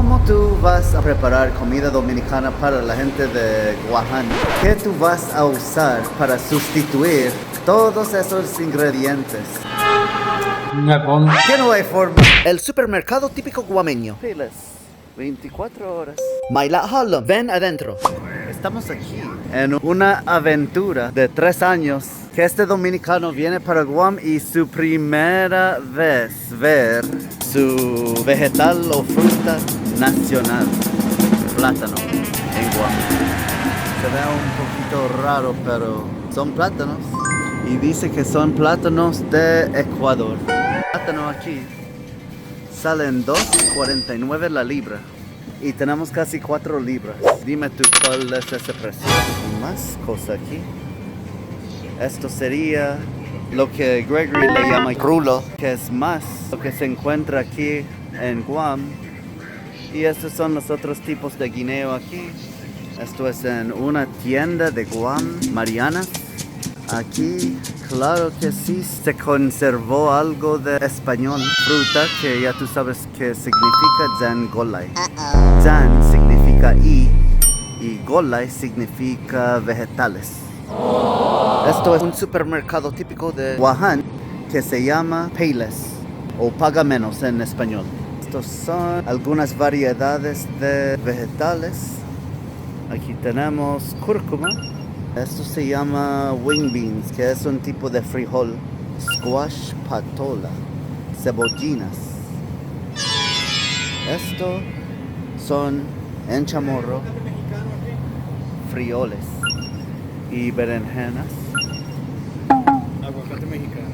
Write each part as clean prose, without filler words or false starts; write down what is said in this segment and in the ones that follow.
¿Cómo tú vas a preparar comida dominicana para la gente de Guaján? ¿Qué tú vas a usar para sustituir todos esos ingredientes? ¿Qué no hay forma? El supermercado típico guameño. Pilas, 24 horas. Maila Holland, ven adentro. Estamos aquí en una aventura de 3 años que este dominicano viene para Guam y su primera vez ver su vegetal o fruta nacional, plátano, en Guam. Se ve un poquito raro, pero son plátanos y dice que son plátanos de Ecuador. Plátano aquí salen $2.49 la libra. Y tenemos casi 4 libras. Dime tú cuál es ese precio. Más cosa aquí. Esto sería lo que Gregory le llama rulo, que es más lo que se encuentra aquí en Guam. Y estos son los otros tipos de guineo aquí. Esto es en una tienda de Guam, Marianas. Aquí, claro que sí, se conservó algo de español. Fruta que ya tú sabes que significa Zangolay. Zan significa y Golay significa vegetales. Esto es un supermercado típico de Guaján que se llama Payless o Paga Menos en español. Estos son algunas variedades de vegetales. Aquí tenemos cúrcuma. Esto se llama wing beans, que es un tipo de frijol. Squash patola, cebollinas. Esto son en chamorro, frioles y berenjenas. Aguacate mexicano.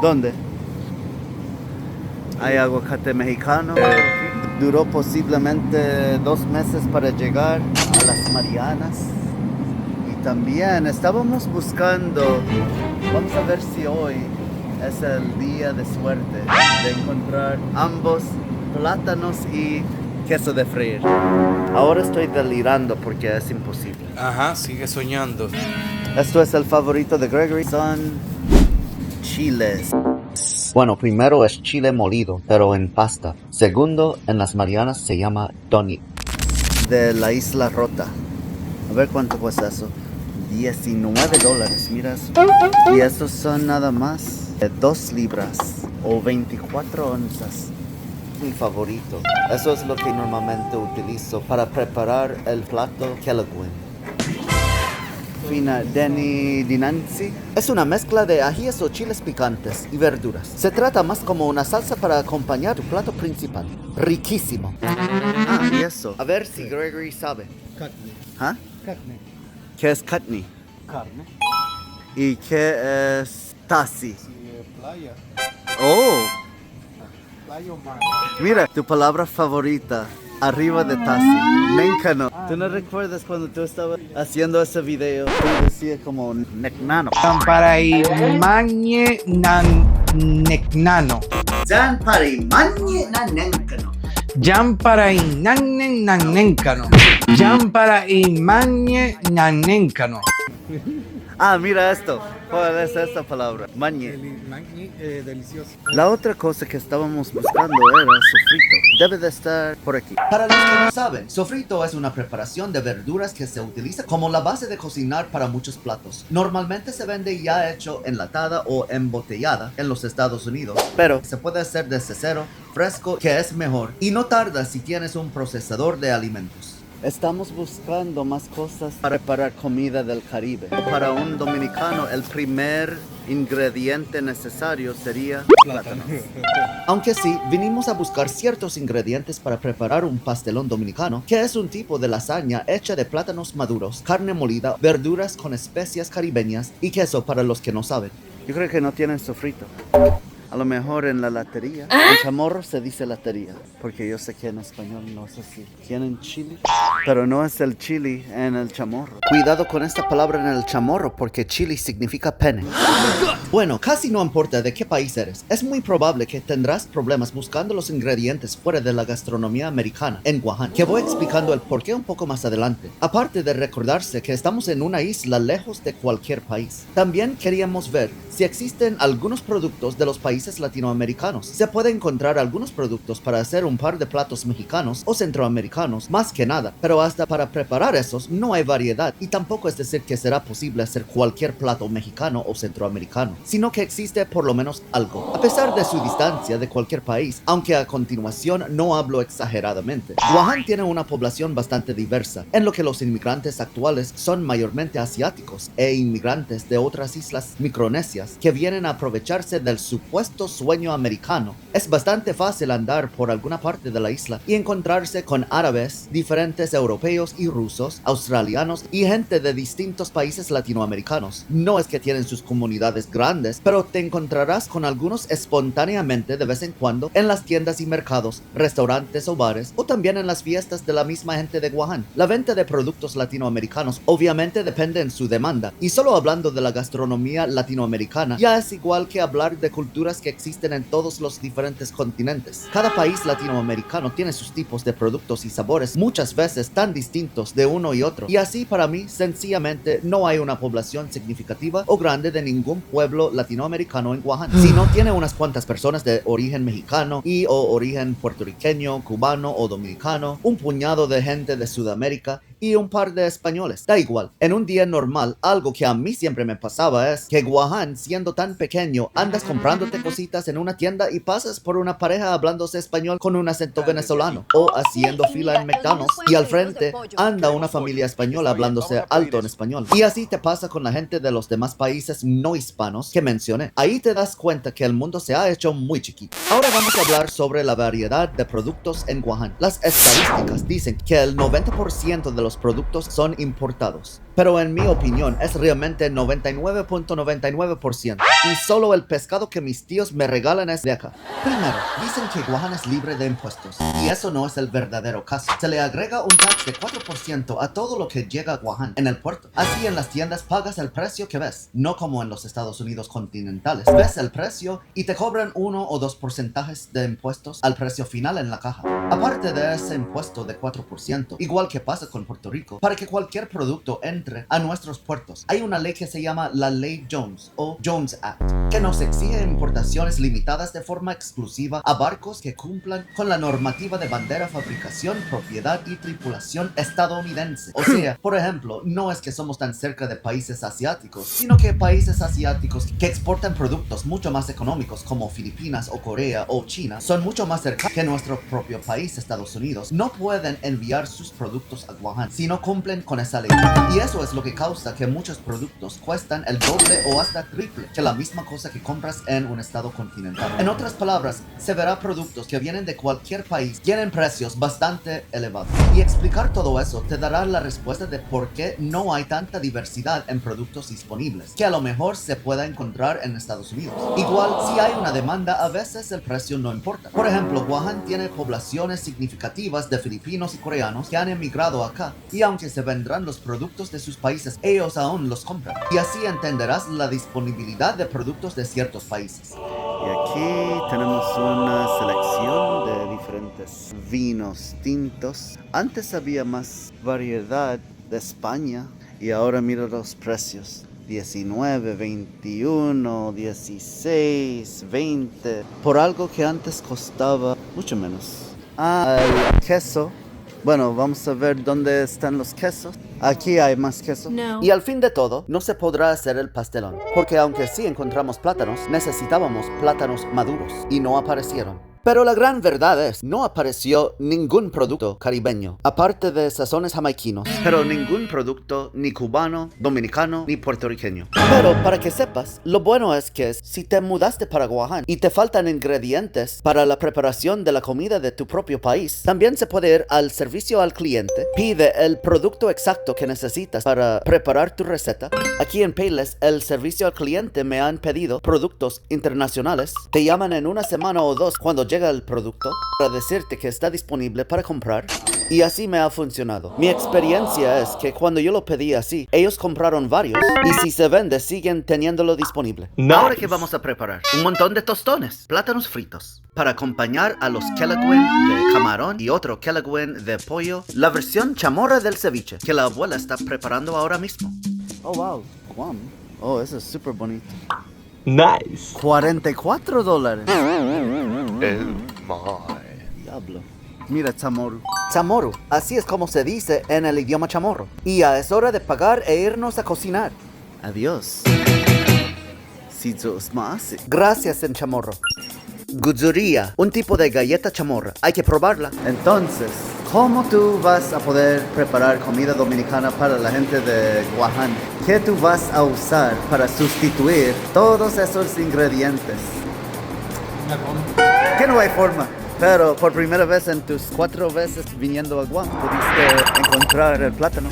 ¿Dónde? Hay aguacate mexicano. Duró posiblemente 2 meses para llegar a las Marianas. Y también estábamos buscando, vamos a ver si hoy es el día de suerte de encontrar ambos plátanos y queso de freír. Ahora estoy delirando porque es imposible. Ajá, sigue soñando. Esto es el favorito de Gregory. Son chiles. Bueno, primero es chile molido, pero en pasta. Segundo, en las Marianas se llama Tony. De la Isla Rota. A ver cuánto cuesta eso. $19, mira eso. Y estos son nada más de 2 libras o 24 onzas. Mi favorito. Eso es lo que normalmente utilizo para preparar el plato Kelaguen. Fina Deni Dinanzi. Es una mezcla de ajíes o chiles picantes y verduras. Se trata más como una salsa para acompañar tu plato principal. Riquísimo. Ah, y eso. A ver si Gregory sabe. Carne. ¿Ah? Carne. ¿Qué es chutney? Carne. ¿Y qué es tasi? Sí, playa. Oh, Playa o mar. mira, tu palabra favorita. Arriba de tasi. Nencano. ¿Tú no recuerdas cuando tú estabas haciendo ese video? Tú decías como necnano. Champaray mañe nan necnano. Jan pari mañe na nencano. Champaray nannen nanencano. Champaray mañe nanencano. Ah, mira esto. ¿Cuál es esta palabra? Mañe. Delicioso. La otra cosa que estábamos buscando era sofrito. Debe de estar por aquí. Para los que no saben, sofrito es una preparación de verduras que se utiliza como la base de cocinar para muchos platos. Normalmente se vende ya hecho enlatada o embotellada en los Estados Unidos, pero se puede hacer desde cero, fresco, que es mejor, y no tarda si tienes un procesador de alimentos. Estamos buscando más cosas para preparar comida del Caribe. Para un dominicano, el primer ingrediente necesario sería plátanos. Aunque sí, vinimos a buscar ciertos ingredientes para preparar un pastelón dominicano, que es un tipo de lasaña hecha de plátanos maduros, carne molida, verduras con especias caribeñas y queso para los que no saben. Yo creo que no tienen sofrito. A lo mejor en la latería. En chamorro se dice latería, porque yo sé que en español no es así. Tienen chili, pero no es el chili en el chamorro. Cuidado con esta palabra en el chamorro porque chili significa pene. Bueno, casi no importa de qué país eres. Es muy probable que tendrás problemas buscando los ingredientes fuera de la gastronomía americana en Guaján, que voy explicando el porqué un poco más adelante. Aparte de recordarse que estamos en una isla lejos de cualquier país. También queríamos ver si existen algunos productos de los países países latinoamericanos. Se puede encontrar algunos productos para hacer un par de platos mexicanos o centroamericanos, más que nada, pero hasta para preparar esos no hay variedad y tampoco es decir que será posible hacer cualquier plato mexicano o centroamericano, sino que existe por lo menos algo. A pesar de su distancia de cualquier país, aunque a continuación no hablo exageradamente, Wuhan tiene una población bastante diversa, en lo que los inmigrantes actuales son mayormente asiáticos e inmigrantes de otras islas micronesias que vienen a aprovecharse del supuesto sueño americano. Es bastante fácil andar por alguna parte de la isla y encontrarse con árabes, diferentes europeos y rusos, australianos y gente de distintos países latinoamericanos. No es que tienen sus comunidades grandes, pero te encontrarás con algunos espontáneamente de vez en cuando en las tiendas y mercados, restaurantes o bares, o también en las fiestas de la misma gente de Wuhan. La venta de productos latinoamericanos obviamente depende en su demanda, y solo hablando de la gastronomía latinoamericana ya es igual que hablar de culturas que existen en todos los diferentes continentes. Cada país latinoamericano tiene sus tipos de productos y sabores muchas veces tan distintos de uno y otro, y así para mí sencillamente no hay una población significativa o grande de ningún pueblo latinoamericano en Wuhan, sino tiene unas cuantas personas de origen mexicano y o origen puertorriqueño, cubano o dominicano, un puñado de gente de Sudamérica y un par de españoles. Da igual. En un día normal, algo que a mí siempre me pasaba es que Wuhan, siendo tan pequeño, andas comprándote cositas en una tienda y pasas por una pareja hablándose español con un acento venezolano, o haciendo fila en McDonald's y al frente anda una familia española hablándose alto en español. Y así te pasa con la gente de los demás países no hispanos que mencioné. Ahí te das cuenta que el mundo se ha hecho muy chiquito. Ahora vamos a hablar sobre la variedad de productos en Wuhan. Las estadísticas dicen que el 90% de los productos son importados, pero en mi opinión es realmente 99.99%, y solo el pescado que mis tíos me regalan es de acá. Primero, dicen que Wuhan es libre de impuestos, y eso no es el verdadero caso. Se le agrega un tax de 4% a todo lo que llega a Wuhan en el puerto. Así en las tiendas pagas el precio que ves, no como en los Estados Unidos continentales. Ves el precio y te cobran 1 o 2 porcentajes de impuestos al precio final en la caja. Aparte de ese impuesto de 4%, igual que pasa con Puerto Rico, para que cualquier producto entre a nuestros puertos, hay una ley que se llama la Ley Jones o Jones Act, que nos exige importaciones limitadas de forma exclusiva a barcos que cumplan con la normativa de bandera, fabricación, propiedad y tripulación estadounidense. O sea, por ejemplo, no es que somos tan cerca de países asiáticos, sino que países asiáticos que exportan productos mucho más económicos como Filipinas o Corea o China son mucho más cerca que nuestro propio país, Estados Unidos. No pueden enviar sus productos a Wuhan si no cumplen con esa ley. Y eso es lo que causa que muchos productos cuestan el doble o hasta triple que la misma cosa que compras en un estado continental. En otras palabras, se verá productos que vienen de cualquier país tienen precios bastante elevados. Y explicar todo eso te dará la respuesta de por qué no hay tanta diversidad en productos disponibles que a lo mejor se pueda encontrar en Estados Unidos. Igual, si hay una demanda, a veces el precio no importa. Por ejemplo, Wuhan tiene poblaciones significativas de filipinos y coreanos que han emigrado acá, y aunque se vendrán los productos de sus países, ellos aún los compran. Y así entenderás la disponibilidad de productos de ciertos países. Y aquí tenemos una selección de diferentes vinos tintos. Antes había más variedad de España y ahora mira los precios. 19, 21, 16, 20. Por algo que antes costaba mucho menos. El queso. Bueno, vamos a ver dónde están los quesos. Aquí hay más queso. No. Y al fin de todo, no se podrá hacer el pastelón, porque aunque sí encontramos plátanos, necesitábamos plátanos maduros y no aparecieron. Pero la gran verdad es, no apareció ningún producto caribeño, aparte de sazones jamaiquinos, pero ningún producto ni cubano, dominicano, ni puertorriqueño. Pero para que sepas, lo bueno es que si te mudaste para Wuhan y te faltan ingredientes para la preparación de la comida de tu propio país, también se puede ir al servicio al cliente, pide el producto exacto que necesitas para preparar tu receta. Aquí en Payless, el servicio al cliente me han pedido productos internacionales. Te llaman en una semana o dos cuando llega el producto para decirte que está disponible para comprar, y así me ha funcionado. Mi experiencia es que cuando yo lo pedí así, ellos compraron varios y si se vende siguen teniéndolo disponible. Nice. Ahora que vamos a preparar un montón de tostones, plátanos fritos, para acompañar a los kelaguen de camarón y otro kelaguen de pollo, la versión chamorra del ceviche que la abuela está preparando ahora mismo. Oh, wow. Guam. Oh, eso es súper bonito. Nice. $44. Oh my. Diablo. Mira, chamorro. Chamorro, así es como se dice en el idioma chamorro. Y ya es hora de pagar e irnos a cocinar. Adiós. Si Dios más. Gracias en chamorro. Guzuria, un tipo de galleta chamorra. Hay que probarla. Entonces, ¿cómo tú vas a poder preparar comida dominicana para la gente de Guaján? ¿Qué tú vas a usar para sustituir todos esos ingredientes? Que no hay forma. Pero por primera vez en tus 4 veces viniendo a Guam, pudiste encontrar el plátano.